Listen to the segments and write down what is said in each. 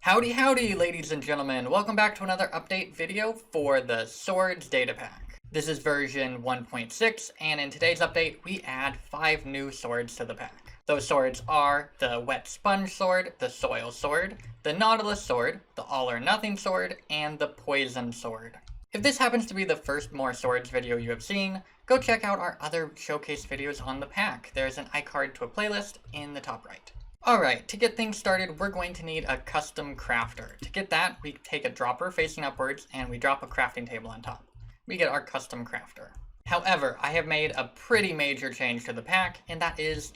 Howdy howdy, ladies and gentlemen. Welcome back to another update video for the Swords Datapack. This is version 1.6, and in today's update, we add 5 new swords to the pack. Those swords are the Wet Sponge Sword, the Soil Sword, the Nautilus Sword, the All or Nothing Sword, and the Poison Sword. If this happens to be the first More Swords video you have seen, go check out our other showcase videos on the pack. There's an iCard to a playlist in the top right. Alright, to get things started, we're going to need a custom crafter. To get that, we take a dropper facing upwards and we drop a crafting table on top. We get our custom crafter. However, I have made a pretty major change to the pack, and that is,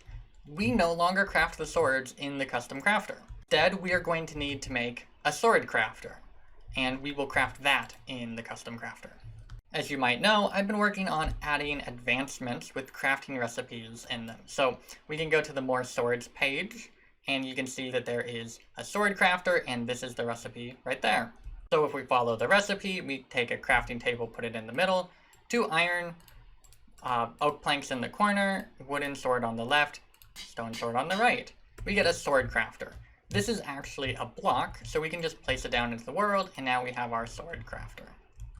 we no longer craft the swords in the custom crafter. Instead, we are going to need to make a sword crafter, and we will craft that in the custom crafter. As you might know, I've been working on adding advancements with crafting recipes in them. So we can go to the More Swords page, and you can see that there is a sword crafter, and this is the recipe right there. So if we follow the recipe, we take a crafting table, put it in the middle, 2 iron, oak planks in the corner, wooden sword on the left, stone sword on the right. We get a sword crafter. This is actually a block, so we can just place it down into the world, and now we have our sword crafter.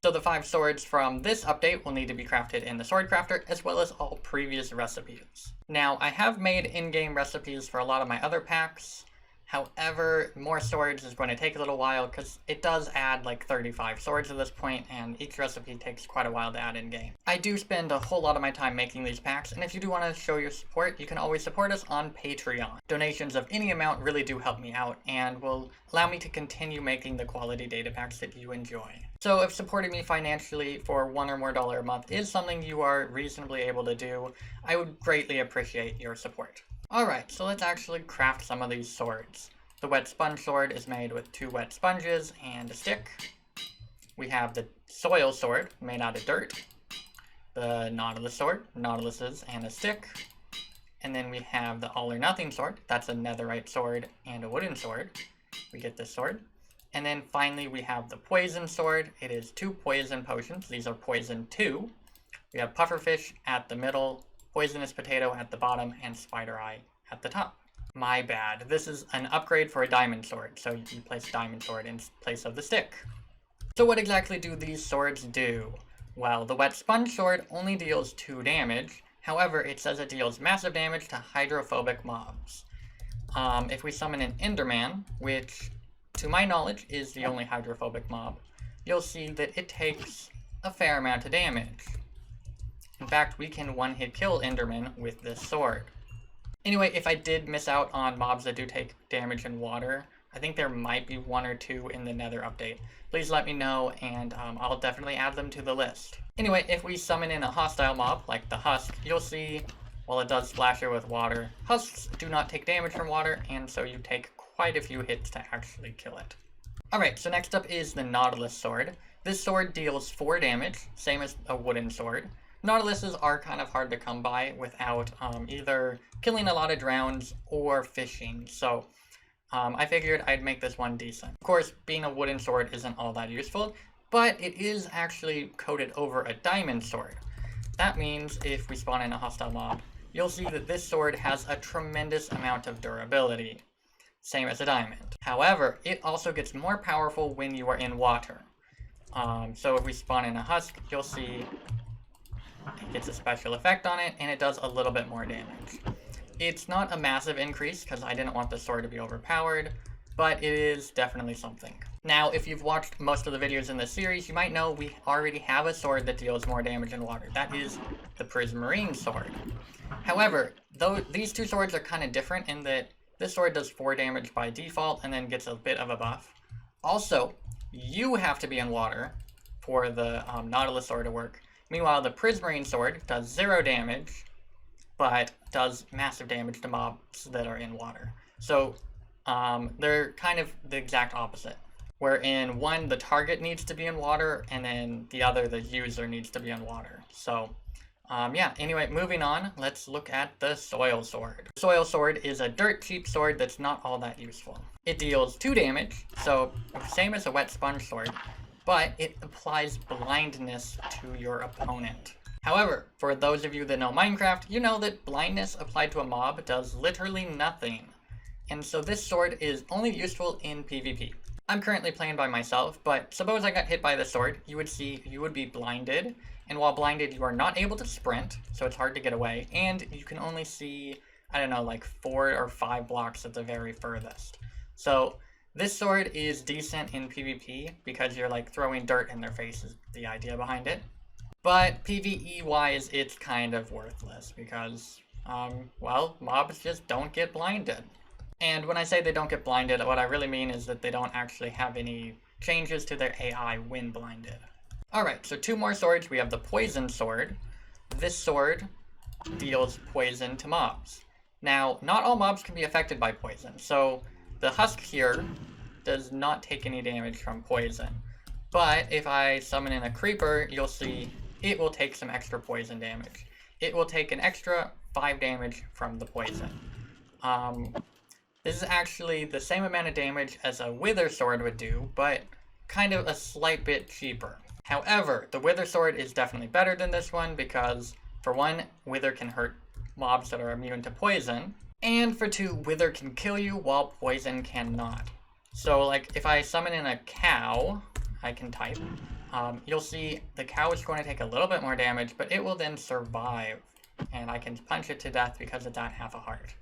So the 5 swords from this update will need to be crafted in the sword crafter, as well as all previous recipes. Now, I have made in-game recipes for a lot of my other packs. However, More Swords is going to take a little while because it does add like 35 swords at this point, and each recipe takes quite a while to add in-game. I do spend a whole lot of my time making these packs, and if you do want to show your support, you can always support us on Patreon. Donations of any amount really do help me out and will allow me to continue making the quality data packs that you enjoy. So if supporting me financially for $1 or more a month is something you are reasonably able to do, I would greatly appreciate your support. Alright, so let's actually craft some of these swords. The Wet Sponge Sword is made with 2 wet sponges and a stick. We have the Soil Sword, made out of dirt. The Nautilus Sword, nautiluses and a stick. And then we have the All or Nothing Sword, that's a netherite sword and a wooden sword. We get this sword. And then finally we have the Poison Sword. It is 2 poison potions, these are poison 2. We have Pufferfish at the middle, Poisonous Potato at the bottom, and Spider Eye at the top. My bad. This is an upgrade for a diamond sword, so you place diamond sword in place of the stick. So what exactly do these swords do? Well, the Wet Sponge Sword only deals 2 damage. However, it says it deals massive damage to hydrophobic mobs. If we summon an Enderman, which to my knowledge is the only hydrophobic mob, you'll see that it takes a fair amount of damage. In fact, we can one-hit kill Enderman with this sword. Anyway, if I did miss out on mobs that do take damage in water, I think there might be 1 or 2 in the Nether update. Please let me know, and I'll definitely add them to the list. Anyway, if we summon in a hostile mob, like the Husk, you'll see, while it does splash her with water, Husks do not take damage from water, and so you take quite a few hits to actually kill it. Alright, so next up is the Nautilus Sword. This sword deals 4 damage, same as a wooden sword. Nautiluses are kind of hard to come by without either killing a lot of drowns or fishing, so I figured I'd make this one decent. Of course, being a wooden sword isn't all that useful, but it is actually coated over a diamond sword. That means if we spawn in a hostile mob, you'll see that this sword has a tremendous amount of durability, same as a diamond. However, it also gets more powerful when you are in water. So if we spawn in a Husk, you'll see it gets a special effect on it, and it does a little bit more damage. It's not a massive increase, because I didn't want the sword to be overpowered, but it is definitely something. Now, if you've watched most of the videos in this series, you might know we already have a sword that deals more damage in water. That is the Prismarine Sword. However, though these 2 swords are kind of different in that this sword does 4 damage by default, and then gets a bit of a buff. Also, you have to be in water for the Nautilus Sword to work. Meanwhile, the Prismarine Sword does 0 damage, but does massive damage to mobs that are in water. So, they're kind of the exact opposite. Where in one, the target needs to be in water, and then the other, the user, needs to be in water. So, yeah, anyway, moving on, let's look at the Soil Sword. The Soil Sword is a dirt cheap sword that's not all that useful. It deals 2 damage, so same as a Wet Sponge Sword, but it applies blindness to your opponent. However, for those of you that know Minecraft, you know that blindness applied to a mob does literally nothing. and so this sword is only useful in PvP. I'm currently playing by myself, but suppose I got hit by the sword, you would be blinded, and while blinded you are not able to sprint, so it's hard to get away, and you can only see, I don't know, like 4 or 5 blocks at the very furthest. So this sword is decent in PvP because you're like throwing dirt in their face is the idea behind it. But PvE wise, it's kind of worthless because, well, mobs just don't get blinded. And when I say they don't get blinded, what I really mean is that they don't actually have any changes to their AI when blinded. Alright, so 2 more swords. We have the Poison Sword. This sword deals poison to mobs. Now, not all mobs can be affected by poison, so the husk here does not take any damage from poison. But if I summon in a creeper, you'll see it will take some extra poison damage. It will take an extra 5 damage from the poison. This is actually the same amount of damage as a Wither Sword would do, but kind of a slight bit cheaper. However, the Wither Sword is definitely better than this one because, for one, Wither can hurt mobs that are immune to poison, and for 2, Wither can kill you while poison cannot. So, like, if I summon in a cow, I can type, you'll see the cow is going to take a little bit more damage, but it will then survive, and I can punch it to death because of that half a heart.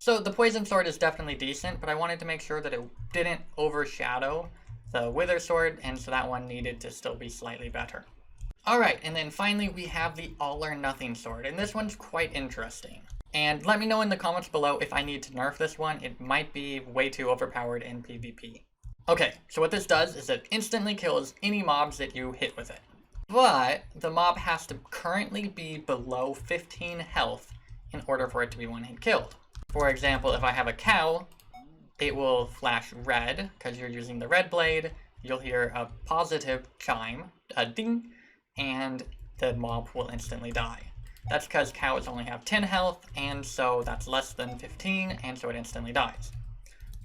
So the Poison Sword is definitely decent, but I wanted to make sure that it didn't overshadow the Wither Sword, and so that one needed to still be slightly better. Alright, and then finally we have the All or Nothing Sword, and this one's quite interesting. And let me know in the comments below if I need to nerf this one. It might be way too overpowered in PvP. Okay, so what this does is it instantly kills any mobs that you hit with it. But the mob has to currently be below 15 health in order for it to be one-hit killed. For example, if I have a cow, it will flash red because you're using the red blade. You'll hear a positive chime, a ding, and the mob will instantly die. That's because cows only have 10 health, and so that's less than 15, and so it instantly dies.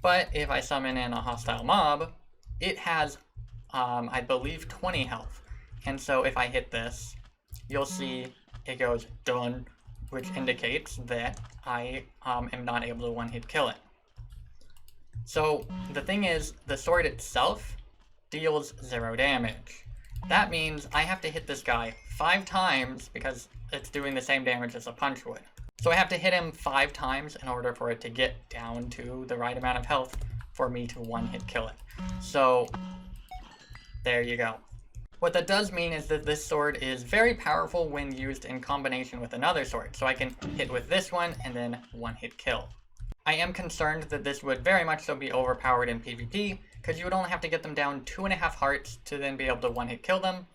But if I summon in a hostile mob, it has, I believe, 20 health. And so if I hit this, you'll see it goes done, which indicates that I am not able to one-hit kill it. So the thing is, the sword itself deals 0 damage. That means I have to hit this guy 5 times because it's doing the same damage as a punch would. So I have to hit him 5 times in order for it to get down to the right amount of health for me to one-hit kill it. So there you go. What that does mean is that this sword is very powerful when used in combination with another sword. So I can hit with this one and then one-hit kill. I am concerned that this would very much so be overpowered in PvP because you would only have to get them down 2.5 hearts to then be able to one-hit kill them,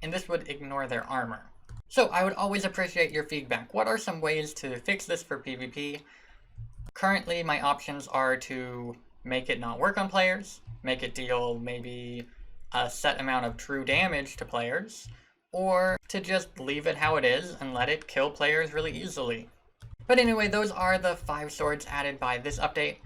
and this would ignore their armor. So I would always appreciate your feedback. What are some ways to fix this for PvP? Currently, my options are to make it not work on players, make it deal maybe a set amount of true damage to players, or to just leave it how it is and let it kill players really easily. But anyway, those are the 5 swords added by this update.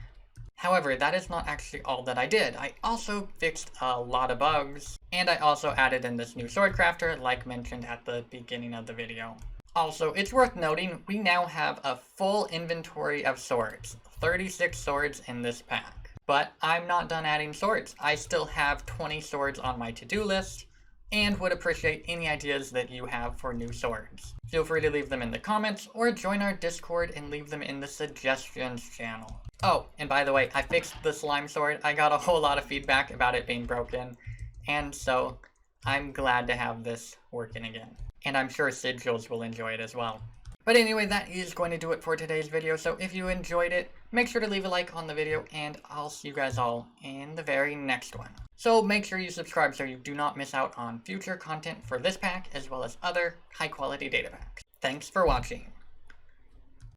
However, that is not actually all that I did. I also fixed a lot of bugs, and I also added in this new sword crafter, like mentioned at the beginning of the video. Also, it's worth noting, we now have a full inventory of swords, 36 swords in this pack. But I'm not done adding swords. I still have 20 swords on my to-do list, and would appreciate any ideas that you have for new swords. Feel free to leave them in the comments, or join our Discord and leave them in the suggestions channel. Oh, and by the way, I fixed the slime sword. I got a whole lot of feedback about it being broken, and so I'm glad to have this working again. And I'm sure Sigils will enjoy it as well. But anyway, that is going to do it for today's video, so if you enjoyed it, make sure to leave a like on the video, and I'll see you guys all in the very next one. So make sure you subscribe so you do not miss out on future content for this pack, as well as other high-quality data packs. Thanks for watching.